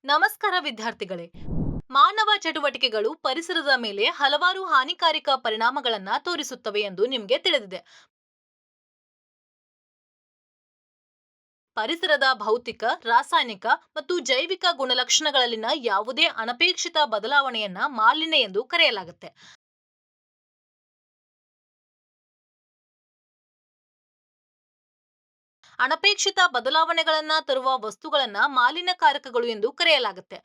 ನಮಸ್ಕಾರ ವಿದ್ಯಾರ್ಥಿಗಳೇ. ಮಾನವ ಚಟುವಟಿಕೆಗಳು ಪರಿಸರದ ಮೇಲೆ ಹಲವಾರು ಹಾನಿಕಾರಕ ಪರಿಣಾಮಗಳನ್ನ ತೋರಿಸುತ್ತವೆ ಎಂದು ನಿಮಗೆ ತಿಳಿದಿದೆ. ಪರಿಸರದ ಭೌತಿಕ, ರಾಸಾಯನಿಕ ಮತ್ತು ಜೈವಿಕ ಗುಣಲಕ್ಷಣಗಳಲ್ಲಿನ ಯಾವುದೇ ಅನಪೇಕ್ಷಿತ ಬದಲಾವಣೆಯನ್ನ ಮಾಲಿನ್ಯ ಎಂದು ಕರೆಯಲಾಗುತ್ತೆ. ಅನಪೇಕ್ಷಿತ ಬದಲಾವಣೆಗಳನ್ನ ತರುವ ವಸ್ತುಗಳನ್ನ ಮಾಲಿನ್ಯಕಾರಕಗಳು ಎಂದು ಕರೆಯಲಾಗುತ್ತೆ.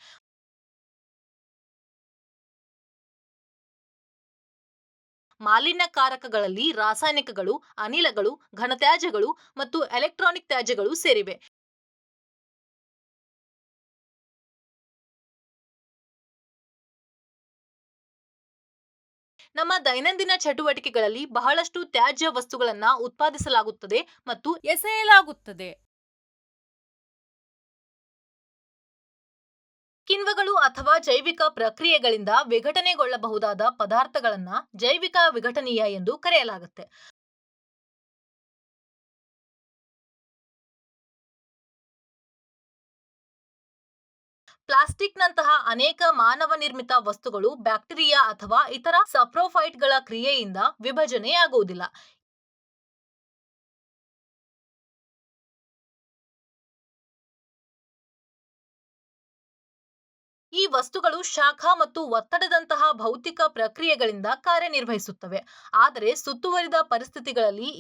ಮಾಲಿನ್ಯಕಾರಕಗಳಲ್ಲಿ ರಾಸಾಯನಿಕಗಳು, ಅನಿಲಗಳು, ಘನತ್ಯಾಜ್ಯಗಳು ಮತ್ತು ಎಲೆಕ್ಟ್ರಾನಿಕ್ ತ್ಯಾಜ್ಯಗಳು ಸೇರಿವೆ. ನಮ್ಮ ದೈನಂದಿನ ಚಟುವಟಿಕೆಗಳಲ್ಲಿ ಬಹಳಷ್ಟು ತ್ಯಾಜ್ಯ ವಸ್ತುಗಳನ್ನ ಉತ್ಪಾದಿಸಲಾಗುತ್ತದೆ ಮತ್ತು ಎಸೆಯಲಾಗುತ್ತದೆ. ಕಿಣ್ವಗಳು ಅಥವಾ ಜೈವಿಕ ಪ್ರಕ್ರಿಯೆಗಳಿಂದ ವಿಘಟನೆಗೊಳ್ಳಬಹುದಾದ ಪದಾರ್ಥಗಳನ್ನ ಜೈವಿಕ ವಿಘಟನೀಯ ಎಂದು ಕರೆಯಲಾಗುತ್ತೆ. ಪ್ಲಾಸ್ಟಿಕ್ನಂತಹ ಅನೇಕ ಮಾನವ ನಿರ್ಮಿತ ವಸ್ತುಗಳು ಬ್ಯಾಕ್ಟೀರಿಯಾ ಅಥವಾ ಇತರ ಸಪ್ರೋಫೈಟ್ಗಳ ಕ್ರಿಯೆಯಿಂದ ವಿಭಜನೆಯಾಗುವುದಿಲ್ಲ. ಈ ವಸ್ತುಗಳು ಶಾಖ ಮತ್ತು ಒತ್ತಡದಂತಹ ಭೌತಿಕ ಪ್ರಕ್ರಿಯೆಗಳಿಂದ ಕಾರ್ಯನಿರ್ವಹಿಸುತ್ತವೆ. ಆದರೆ ಸುತ್ತುವರಿದ ಪರಿಸ್ಥಿತಿಗಳಲ್ಲಿ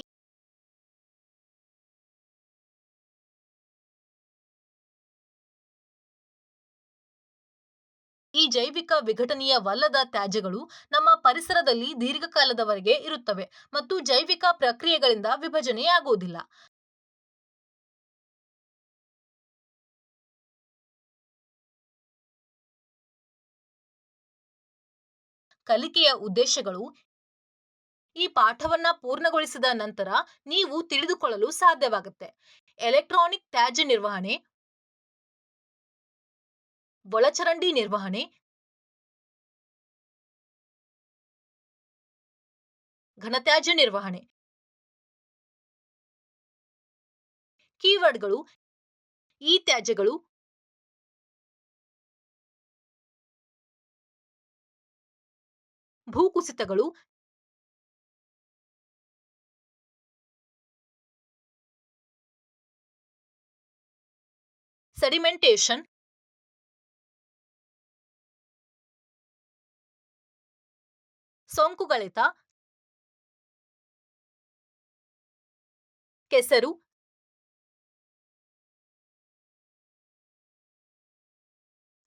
ಈ ಜೈವಿಕ ವಿಘಟನೀಯವಲ್ಲದ ತ್ಯಾಜ್ಯಗಳು ನಮ್ಮ ಪರಿಸರದಲ್ಲಿ ದೀರ್ಘಕಾಲದವರೆಗೆ ಇರುತ್ತವೆ ಮತ್ತು ಜೈವಿಕ ಪ್ರಕ್ರಿಯೆಗಳಿಂದ ವಿಭಜನೆಯಾಗುವುದಿಲ್ಲ. ಕಲಿಕೆಯ ಉದ್ದೇಶಗಳು: ಈ ಪಾಠವನ್ನ ಪೂರ್ಣಗೊಳಿಸಿದ ನಂತರ ನೀವು ತಿಳಿದುಕೊಳ್ಳಲು ಸಾಧ್ಯವಾಗುತ್ತೆ. ಎಲೆಕ್ಟ್ರಾನಿಕ್ ತ್ಯಾಜ್ಯ ನಿರ್ವಹಣೆ, ಒಳಚರಂಡಿ ನಿರ್ವಹಣೆ, ಘನತ್ಯಾಜ್ಯ ನಿರ್ವಹಣೆ. ಕೀವರ್ಡ್ಗಳು: ಈ ತ್ಯಾಜ್ಯಗಳು, ಭೂಕುಸಿತಗಳು, ಸೆಡಿಮೆಂಟೇಷನ್, ಸೋಂಕುಗಳೆತ, ಕೆಸರು,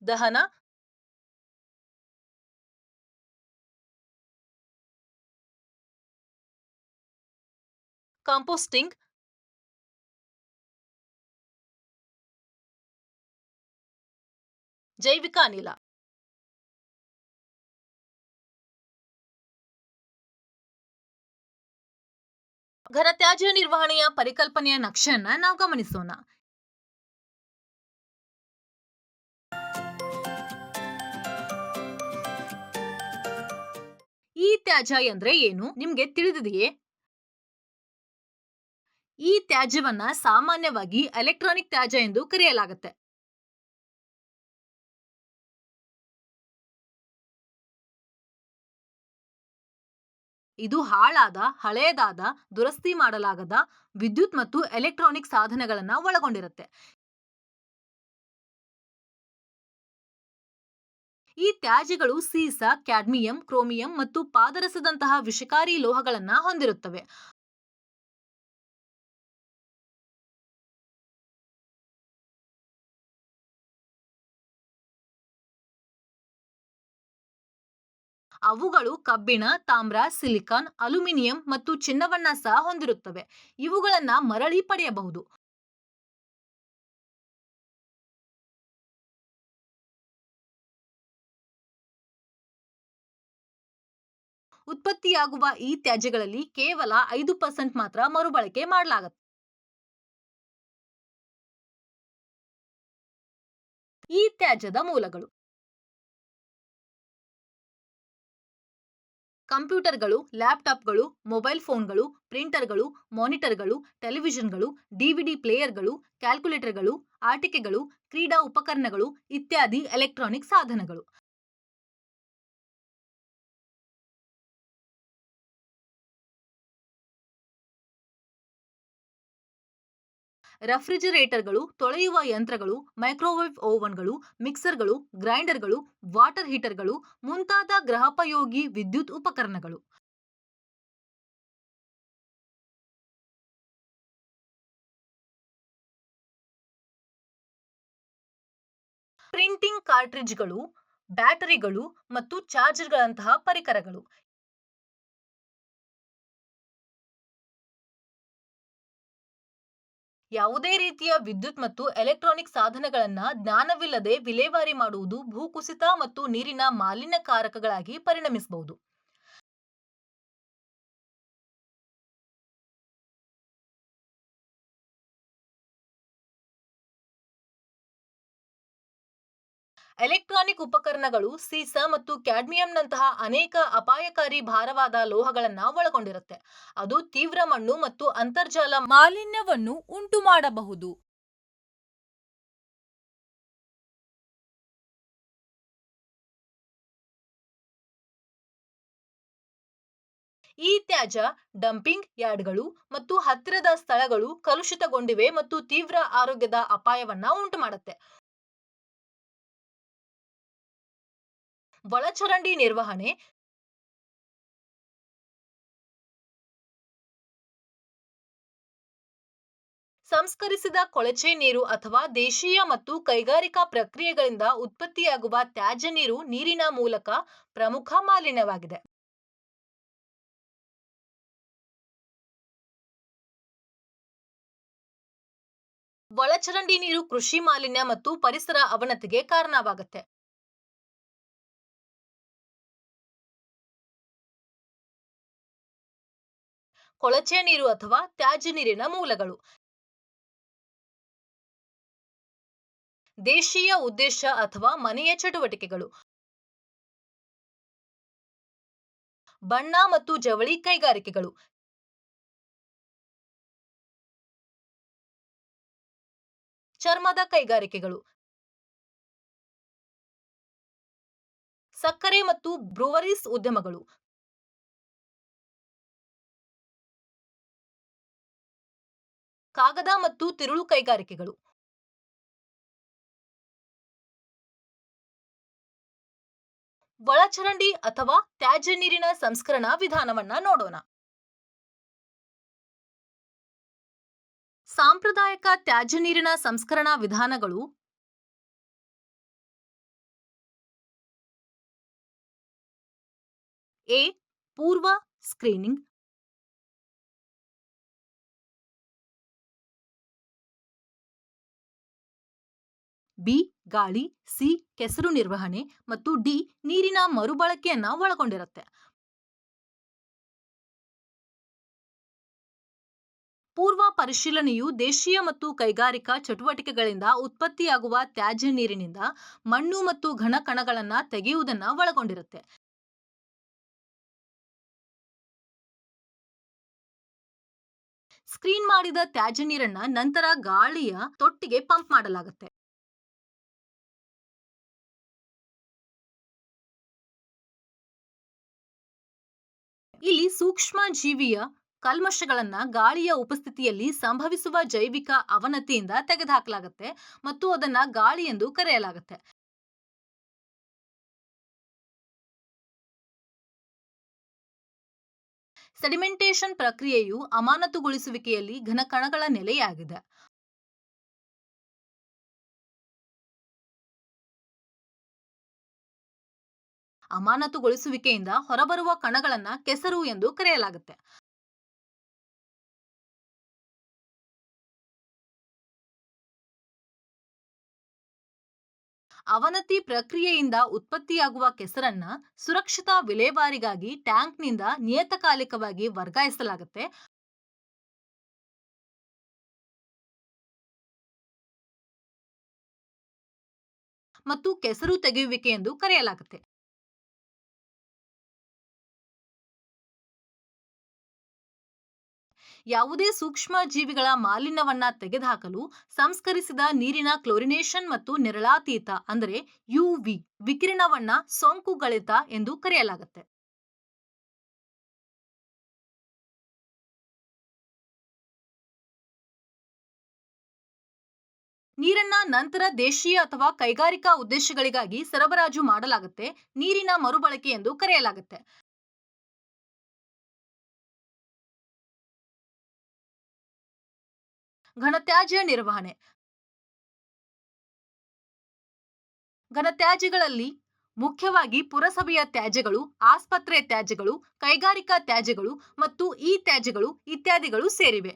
ದಹನ, ಕಾಂಪೋಸ್ಟಿಂಗ್, ಜೈವಿಕ ಅನಿಲ. ಘನತ್ಯಾಜ್ಯ ನಿರ್ವಹಣೆಯ ಪರಿಕಲ್ಪನೆಯ ನಕ್ಷೆಯನ್ನ ನಾವು ಗಮನಿಸೋಣ. ಈ ತ್ಯಾಜ್ಯ ಅಂದ್ರೆ ಏನು ನಿಮ್ಗೆ ತಿಳಿದಿದೆಯೇ? ಈ ತ್ಯಾಜ್ಯವನ್ನ ಸಾಮಾನ್ಯವಾಗಿ ಎಲೆಕ್ಟ್ರಾನಿಕ್ ತ್ಯಾಜ್ಯ ಎಂದು ಕರೆಯಲಾಗುತ್ತೆ. ಇದು ಹಾಳಾದ, ಹಳೆಯದಾದ, ದುರಸ್ತಿ ಮಾಡಲಾಗದ ವಿದ್ಯುತ್ ಮತ್ತು ಎಲೆಕ್ಟ್ರಾನಿಕ್ ಸಾಧನಗಳನ್ನ ಒಳಗೊಂಡಿರುತ್ತೆ. ಈ ತ್ಯಾಜ್ಯಗಳು ಸೀಸ, ಕ್ಯಾಡ್ಮಿಯಂ, ಕ್ರೋಮಿಯಂ ಮತ್ತು ಪಾದರಸದಂತಹ ವಿಷಕಾರಿ ಲೋಹಗಳನ್ನ ಹೊಂದಿರುತ್ತವೆ. ಅವುಗಳು ಕಬ್ಬಿಣ, ತಾಮ್ರ, ಸಿಲಿಕಾನ್, ಅಲ್ಯೂಮಿನಿಯಂ ಮತ್ತು ಚಿನ್ನವನ್ನ ಸಹ ಹೊಂದಿರುತ್ತವೆ. ಇವುಗಳನ್ನ ಮರಳಿ ಪಡೆಯಬಹುದು. ಉತ್ಪತ್ತಿಯಾಗುವ ಈ ತ್ಯಾಜ್ಯಗಳಲ್ಲಿ ಕೇವಲ 5% ಮಾತ್ರ ಮರುಬಳಕೆ ಮಾಡಲಾಗುತ್ತೆ. ಈ ತ್ಯಾಜ್ಯದ ಮೂಲಗಳು: ಕಂಪ್ಯೂಟರ್ಗಳು, ಲ್ಯಾಪ್‌ಟಾಪ್‌ಗಳು, ಮೊಬೈಲ್ ಫೋನ್‌ಗಳು, ಪ್ರಿಂಟರ್‌ಗಳು, ಮಾನಿಟರ್‌ಗಳು, ಟೆಲಿವಿಷನ್‌ಗಳು, ಡಿವಿಡಿ ಪ್ಲೇಯರ್‌ಗಳು, ಕ್ಯಾಲ್ಕುಲೇಟರ್‌ಗಳು, ಆಟಿಕೆಗಳು, ಕ್ರೀಡಾ ಉಪಕರಣಗಳು ಇತ್ಯಾದಿ ಎಲೆಕ್ಟ್ರಾನಿಕ್ ಸಾಧನಗಳು. ರೆಫ್ರಿಜರೇಟರ್‌ಗಳು, ತೊಳೆಯುವ ಯಂತ್ರಗಳು, ಮೈಕ್ರೋವೇವ್ ಓವನ್‌ಗಳು, ಮಿಕ್ಸರ್‌ಗಳು, ಗ್ರೈಂಡರ್‌ಗಳು, ವಾಟರ್ ಹೀಟರ್‌ಗಳು ಮುಂತಾದ ಗೃಹೋಪಯೋಗಿ ವಿದ್ಯುತ್ ಉಪಕರಣಗಳು. ಪ್ರಿಂಟಿಂಗ್ ಕಾರ್ಟ್ರಿಡ್ಜ್‌ಗಳು, ಬ್ಯಾಟರಿಗಳು ಮತ್ತು ಚಾರ್ಜರ್‌ಗಳಂತಹ ಪರಿಕರಗಳು. ಯಾವುದೇ ರೀತಿಯ ವಿದ್ಯುತ್ ಮತ್ತು ಎಲೆಕ್ಟ್ರಾನಿಕ್ ಸಾಧನಗಳನ್ನ ಜ್ಞಾನವಿಲ್ಲದೆ ವಿಲೇವಾರಿ ಮಾಡುವುದು ಭೂಕುಸಿತ ಮತ್ತು ನೀರಿನ ಮಾಲಿನ್ಯಕಾರಕಗಳಾಗಿ ಪರಿಣಮಿಸಬಹುದು. ಎಲೆಕ್ಟ್ರಾನಿಕ್ ಉಪಕರಣಗಳು ಸೀಸ ಮತ್ತು ಕ್ಯಾಡ್ಮಿಯಂನಂತಹ ಅನೇಕ ಅಪಾಯಕಾರಿ ಭಾರವಾದ ಲೋಹಗಳನ್ನ ಒಳಗೊಂಡಿರುತ್ತೆ. ಅದು ತೀವ್ರ ಮಣ್ಣು ಮತ್ತು ಅಂತರ್ಜಲ ಮಾಲಿನ್ಯವನ್ನು ಉಂಟು ಮಾಡಬಹುದು. ಈ ತ್ಯಾಜ್ಯ ಡಂಪಿಂಗ್ ಯಾರ್ಡ್‌ಗಳು ಮತ್ತು ಹತ್ತಿರದ ಸ್ಥಳಗಳು ಕಲುಷಿತಗೊಂಡಿವೆ ಮತ್ತು ತೀವ್ರ ಆರೋಗ್ಯದ ಅಪಾಯವನ್ನ ಉಂಟುಮಾಡುತ್ತೆ. ಒಳಚರಂಡಿ ನಿರ್ವಹಣೆ ಸಂಸ್ಕರಿಸಿದ ಕೊಳಚೆ ನೀರು ಅಥವಾ ದೇಶೀಯ ಮತ್ತು ಕೈಗಾರಿಕಾ ಪ್ರಕ್ರಿಯೆಗಳಿಂದ ಉತ್ಪತ್ತಿಯಾಗುವ ತ್ಯಾಜ್ಯ ನೀರು ನೀರಿನ ಮೂಲಕ ಪ್ರಮುಖ ಮಾಲಿನ್ಯವಾಗಿದೆ. ಒಳಚರಂಡಿ ನೀರು ಕೃಷಿ ಮಾಲಿನ್ಯ ಮತ್ತು ಪರಿಸರ ಅವನತಿಗೆ ಕಾರಣವಾಗುತ್ತೆ. ಕೊಳಚೆ ನೀರು ಅಥವಾ ತ್ಯಾಜ್ಯ ನೀರಿನ ಮೂಲಗಳು ದೇಶೀಯ ಉದ್ದೇಶ ಅಥವಾ ಮನೆಯ ಚಟುವಟಿಕೆಗಳು, ಬಣ್ಣ ಮತ್ತು ಜವಳಿ ಕೈಗಾರಿಕೆಗಳು, ಚರ್ಮದ ಕೈಗಾರಿಕೆಗಳು, ಸಕ್ಕರೆ ಮತ್ತು ಬ್ರೂವರೀಸ್ ಉದ್ಯಮಗಳು, ಕಾಗದ ಮತ್ತು ತಿರುಳು ಕೈಗಾರಿಕೆಗಳು. ಒಳಚರಂಡಿ ಅಥವಾ ತ್ಯಾಜ್ಯ ನೀರಿನ ಸಂಸ್ಕರಣಾ ವಿಧಾನವನ್ನ ನೋಡೋಣ. ಸಾಂಪ್ರದಾಯಿಕ ತ್ಯಾಜ್ಯ ನೀರಿನ ಸಂಸ್ಕರಣಾ ವಿಧಾನಗಳು ಎ. ಪೂರ್ವ ಸ್ಕ್ರೀನಿಂಗ್. ಬಿ. ಗಾಳಿ. ಸಿ. ಕೆಸರು ನಿರ್ವಹಣೆ ಮತ್ತು ಡಿ. ನೀರಿನ ಮರುಬಳಕೆಯನ್ನ ಒಳಗೊಂಡಿರುತ್ತೆ. ಪೂರ್ವ ಪರಿಶೀಲನೆಯು ದೇಶೀಯ ಮತ್ತು ಕೈಗಾರಿಕಾ ಚಟುವಟಿಕೆಗಳಿಂದ ಉತ್ಪತ್ತಿಯಾಗುವ ತ್ಯಾಜ್ಯ ನೀರಿನಿಂದ ಮಣ್ಣು ಮತ್ತು ಘನ ಕಣಗಳನ್ನ ತೆಗೆಯುವುದನ್ನ ಒಳಗೊಂಡಿರುತ್ತೆ. ಸ್ಕ್ರೀನ್ ಮಾಡಿದ ತ್ಯಾಜ್ಯ ನೀರನ್ನ ನಂತರ ಗಾಳಿಯ ತೊಟ್ಟಿಗೆ ಪಂಪ್ ಮಾಡಲಾಗುತ್ತೆ. ಇಲ್ಲಿ ಸೂಕ್ಷ್ಮ ಜೀವಿಯ ಕಲ್ಮಶಗಳನ್ನ ಗಾಳಿಯ ಉಪಸ್ಥಿತಿಯಲ್ಲಿ ಸಂಭವಿಸುವ ಜೈವಿಕ ಅವನತಿಯಿಂದ ತೆಗೆದುಹಾಕಲಾಗುತ್ತೆ ಮತ್ತು ಅದನ್ನ ಗಾಳಿ ಎಂದು ಕರೆಯಲಾಗುತ್ತೆ. ಸೆಡಿಮೆಂಟೇಶನ್ ಪ್ರಕ್ರಿಯೆಯು ಅಮಾನತುಗೊಳಿಸುವಿಕೆಯಲ್ಲಿ ಘನಕಣಗಳ ನೆಲೆಯಾಗಿದೆ. ಅಮಾನತುಗೊಳಿಸುವಿಕೆಯಿಂದ ಹೊರಬರುವ ಕಣಗಳನ್ನ ಕೆಸರು ಎಂದು ಕರೆಯಲಾಗುತ್ತೆ. ಅವನತಿ ಪ್ರಕ್ರಿಯೆಯಿಂದ ಉತ್ಪತ್ತಿಯಾಗುವ ಕೆಸರನ್ನ ಸುರಕ್ಷಿತ ವಿಲೇವಾರಿಗಾಗಿ ಟ್ಯಾಂಕ್ನಿಂದ ನಿಯತಕಾಲಿಕವಾಗಿ ವರ್ಗಾಯಿಸಲಾಗುತ್ತೆ ಮತ್ತು ಕೆಸರು ತೆಗೆಯುವಿಕೆ ಎಂದು ಕರೆಯಲಾಗುತ್ತೆ. ಯಾವುದೇ ಸೂಕ್ಷ್ಮ ಜೀವಿಗಳ ಮಾಲಿನ್ಯವನ್ನ ತೆಗೆದುಹಾಕಲು ಸಂಸ್ಕರಿಸಿದ ನೀರಿನ ಕ್ಲೋರಿನೇಷನ್ ಮತ್ತು ನೇರಳಾತೀತ ಅಂದರೆ ಯುವಿ ವಿಕಿರಣವನ್ನ ಸೋಂಕುಗಳಿತ ಎಂದು ಕರೆಯಲಾಗುತ್ತೆ. ನೀರನ್ನ ನಂತರ ದೇಶೀಯ ಅಥವಾ ಕೈಗಾರಿಕಾ ಉದ್ದೇಶಗಳಿಗಾಗಿ ಸರಬರಾಜು ಮಾಡಲಾಗುತ್ತೆ. ನೀರಿನ ಮರುಬಳಕೆ ಎಂದು ಕರೆಯಲಾಗುತ್ತೆ. ಘನತ್ಯಾಜ್ಯ ನಿರ್ವಹಣೆ. ಘನತ್ಯಾಜ್ಯಗಳಲ್ಲಿ ಮುಖ್ಯವಾಗಿ ಪುರಸಭೆಯ ತ್ಯಾಜ್ಯಗಳು, ಆಸ್ಪತ್ರೆ ತ್ಯಾಜ್ಯಗಳು, ಕೈಗಾರಿಕಾ ತ್ಯಾಜ್ಯಗಳು ಮತ್ತು ಈ ತ್ಯಾಜ್ಯಗಳು ಇತ್ಯಾದಿಗಳು ಸೇರಿವೆ.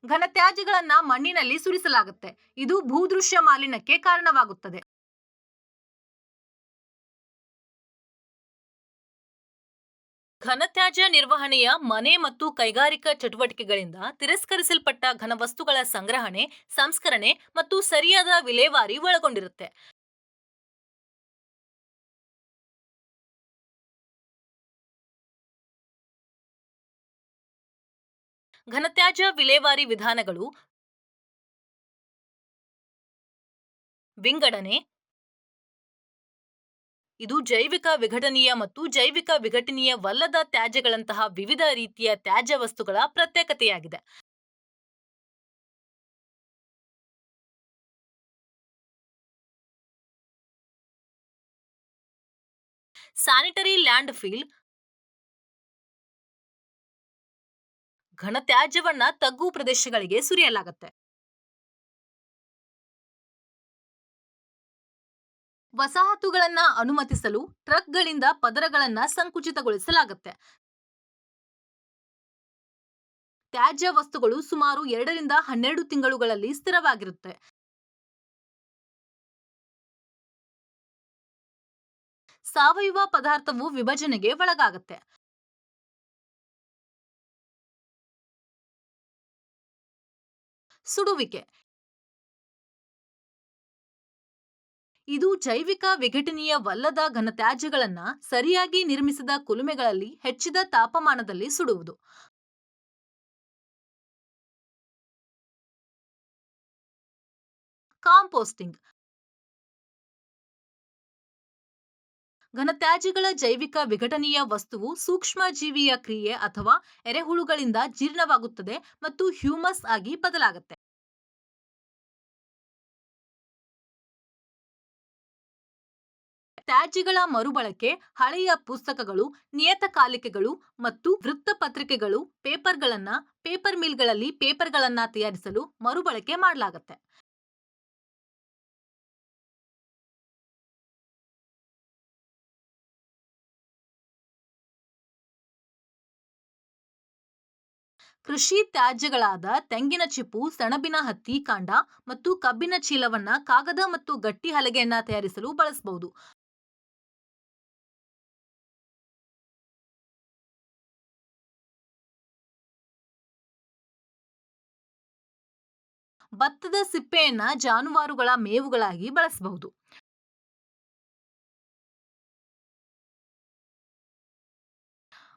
ಘನತ್ಯಾಜ್ಯಗಳನ್ನ ಮಣ್ಣಿನಲ್ಲಿ ಸುರಿಸಲಾಗುತ್ತೆ. ಇದು ಭೂದೃಶ್ಯ ಮಾಲಿನ್ಯಕ್ಕೆ ಕಾರಣವಾಗುತ್ತದೆ. ಘನತ್ಯಾಜ್ಯ ನಿರ್ವಹಣೆಯ ಮನೆ ಮತ್ತು ಕೈಗಾರಿಕಾ ಚಟುವಟಿಕೆಗಳಿಂದ ತಿರಸ್ಕರಿಸಲ್ಪಟ್ಟ ಘನವಸ್ತುಗಳ ಸಂಗ್ರಹಣೆ, ಸಂಸ್ಕರಣೆ ಮತ್ತು ಸರಿಯಾದ ವಿಲೇವಾರಿ ಒಳಗೊಂಡಿರುತ್ತೆ. ಘನತ್ಯಾಜ್ಯ ವಿಲೇವಾರಿ ವಿಧಾನಗಳು ವಿಂಗಡಣೆ. ಇದು ಜೈವಿಕ ವಿಘಟನೀಯ ಮತ್ತು ಜೈವಿಕ ವಿಘಟನೀಯವಲ್ಲದ ತ್ಯಾಜ್ಯಗಳಂತಹ ವಿವಿಧ ರೀತಿಯ ತ್ಯಾಜ್ಯ ವಸ್ತುಗಳ ಪ್ರತ್ಯೇಕತೆಯಾಗಿದೆ. ಸ್ಯಾನಿಟರಿ ಲ್ಯಾಂಡ್ ಫೀಲ್ ಘನತ್ಯಾಜ್ಯವನ್ನ ತಗ್ಗು ಪ್ರದೇಶಗಳಿಗೆ ಸುರಿಯಲಾಗುತ್ತೆ. ವಸಾಹತುಗಳನ್ನ ಅನುಮತಿಸಲು ಟ್ರಕ್ಗಳಿಂದ ಪದರಗಳನ್ನ ಸಂಕುಚಿತಗೊಳಿಸಲಾಗುತ್ತೆ. ತ್ಯಾಜ್ಯ ವಸ್ತುಗಳು ಸುಮಾರು 2 ರಿಂದ 12 ತಿಂಗಳುಗಳಲ್ಲಿ ಸ್ಥಿರವಾಗಿರುತ್ತೆ. ಸಾವಯವ ಪದಾರ್ಥವು ವಿಭಜನೆಗೆ ಒಳಗಾಗುತ್ತೆ. ಸುಡುವಿಕೆ. ಇದು ಜೈವಿಕ ವಿಘಟನೀಯವಲ್ಲದ ಘನತ್ಯಾಜ್ಯಗಳನ್ನ ಸರಿಯಾಗಿ ನಿರ್ಮಿಸಿದ ಕುಲುಮೆಗಳಲ್ಲಿ ಹೆಚ್ಚಿದ ತಾಪಮಾನದಲ್ಲಿ ಸುಡುವುದು. ಕಾಂಪೋಸ್ಟಿಂಗ್. ಘನತ್ಯಾಜ್ಯಗಳ ಜೈವಿಕ ವಿಘಟನೀಯ ವಸ್ತುವು ಸೂಕ್ಷ್ಮ ಜೀವಿಯ ಕ್ರಿಯೆ ಅಥವಾ ಎರೆಹುಳುಗಳಿಂದ ಜೀರ್ಣವಾಗುತ್ತದೆ ಮತ್ತು ಹ್ಯೂಮಸ್ ಆಗಿ ಬದಲಾಗುತ್ತೆ. ತ್ಯಾಜ್ಯಗಳ ಮರುಬಳಕೆ ಹಳೆಯ ಪುಸ್ತಕಗಳು, ನಿಯತಕಾಲಿಕೆಗಳು ಮತ್ತು ವೃತ್ತಪತ್ರಿಕೆಗಳು, ಪೇಪರ್ಗಳನ್ನ ಪೇಪರ್ ಮಿಲ್ಗಳಲ್ಲಿ ಪೇಪರ್ಗಳನ್ನ ತಯಾರಿಸಲು ಮರುಬಳಕೆ ಮಾಡಲಾಗುತ್ತೆ. ಕೃಷಿ ತ್ಯಾಜ್ಯಗಳಾದ ತೆಂಗಿನ ಚಿಪ್ಪು, ಸೆಣಬಿನ ಹತ್ತಿ ಕಾಂಡ ಮತ್ತು ಕಬ್ಬಿನ ಚೀಲವನ್ನ ಕಾಗದ ಮತ್ತು ಗಟ್ಟಿ ಹಲಗೆಯನ್ನ ತಯಾರಿಸಲು ಬಳಸಬಹುದು. ಭತ್ತದ ಸಿಪ್ಪೆಯನ್ನ ಜಾನುವಾರುಗಳ ಮೇವುಗಳಾಗಿ ಬಳಸಬಹುದು.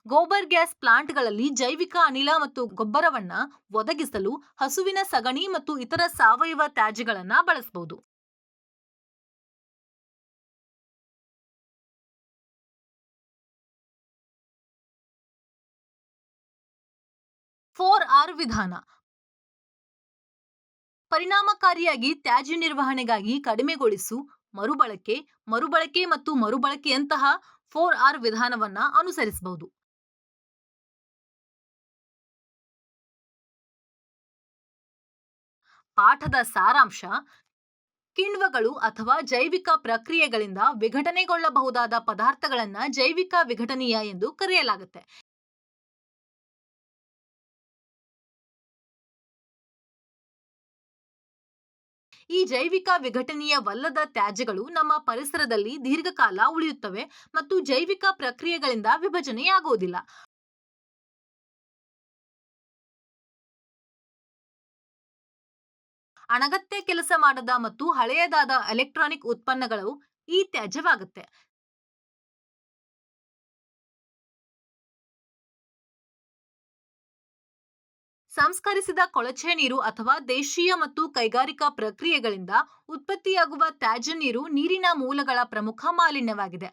ಗೋಬರ್ ಗ್ಯಾಸ್ ಪ್ಲಾಂಟ್ಗಳಲ್ಲಿ ಜೈವಿಕ ಅನಿಲ ಮತ್ತು ಗೊಬ್ಬರವನ್ನ ಒದಗಿಸಲು ಹಸುವಿನ ಸಗಣಿ ಮತ್ತು ಇತರ ಸಾವಯವ ತ್ಯಾಜ್ಯಗಳನ್ನ ಬಳಸಬಹುದು. ಫೋರ್ ಆರ್ ವಿಧಾನ ಪರಿಣಾಮಕಾರಿಯಾಗಿ ತ್ಯಾಜ್ಯ ನಿರ್ವಹಣೆಗಾಗಿ ಕಡಿಮೆಗೊಳಿಸು, ಮರುಬಳಕೆ, ಮರುಬಳಕೆ ಮತ್ತು ಮರುಬಳಕೆಯಂತಹ 4R ವಿಧಾನವನ್ನ ಅನುಸರಿಸಬಹುದು. ಪಾಠದ ಸಾರಾಂಶ: ಕಿಣ್ವಗಳು ಅಥವಾ ಜೈವಿಕ ಪ್ರಕ್ರಿಯೆಗಳಿಂದ ವಿಘಟನೆಗೊಳ್ಳಬಹುದಾದ ಪದಾರ್ಥಗಳನ್ನ ಜೈವಿಕ ವಿಘಟನೀಯ ಎಂದು ಕರೆಯಲಾಗುತ್ತೆ. ಈ ಜೈವಿಕ ವಿಘಟನೀಯವಲ್ಲದ ತ್ಯಾಜ್ಯಗಳು ನಮ್ಮ ಪರಿಸರದಲ್ಲಿ ದೀರ್ಘಕಾಲ ಉಳಿಯುತ್ತವೆ ಮತ್ತು ಜೈವಿಕ ಪ್ರಕ್ರಿಯೆಗಳಿಂದ ವಿಭಜನೆಯಾಗುವುದಿಲ್ಲ. ಅನಗತ್ಯ ಕೆಲಸ ಮಾಡದ ಮತ್ತು ಹಳೆಯದಾದ ಎಲೆಕ್ಟ್ರಾನಿಕ್ ಉತ್ಪನ್ನಗಳು ಈ ತ್ಯಾಜ್ಯವಾಗುತ್ತೆ. ಸಂಸ್ಕರಿಸಿದ ಕೊಳಚೆ ನೀರು ಅಥವಾ ದೇಶೀಯ ಮತ್ತು ಕೈಗಾರಿಕಾ ಪ್ರಕ್ರಿಯೆಗಳಿಂದ ಉತ್ಪತ್ತಿಯಾಗುವ ತ್ಯಾಜ್ಯ ನೀರು ನೀರಿನ ಮೂಲಗಳ ಪ್ರಮುಖ ಮಾಲಿನ್ಯವಾಗಿದೆ.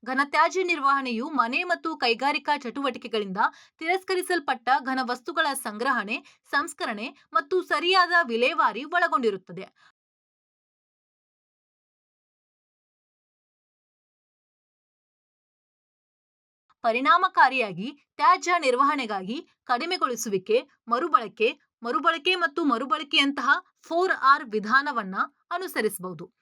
ಘನತ್ಯಾಜ್ಯ ನಿರ್ವಹಣೆಯು ಮನೆ ಮತ್ತು ಕೈಗಾರಿಕಾ ಚಟುವಟಿಕೆಗಳಿಂದ ತಿರಸ್ಕರಿಸಲ್ಪಟ್ಟ ಘನವಸ್ತುಗಳ ಸಂಗ್ರಹಣೆ, ಸಂಸ್ಕರಣೆ ಮತ್ತು ಸರಿಯಾದ ವಿಲೇವಾರಿ ಒಳಗೊಂಡಿರುತ್ತದೆ. ಪರಿಣಾಮಕಾರಿಯಾಗಿ ತ್ಯಾಜ್ಯ ನಿರ್ವಹಣೆಗಾಗಿ ಕಡಿಮೆಗೊಳಿಸುವಿಕೆ, ಮರುಬಳಕೆ, ಮರುಬಳಕೆ ಮತ್ತು ಮರುಬಳಕೆಯಂತಹ 4R ವಿಧಾನವನ್ನ ಅನುಸರಿಸಬಹುದು.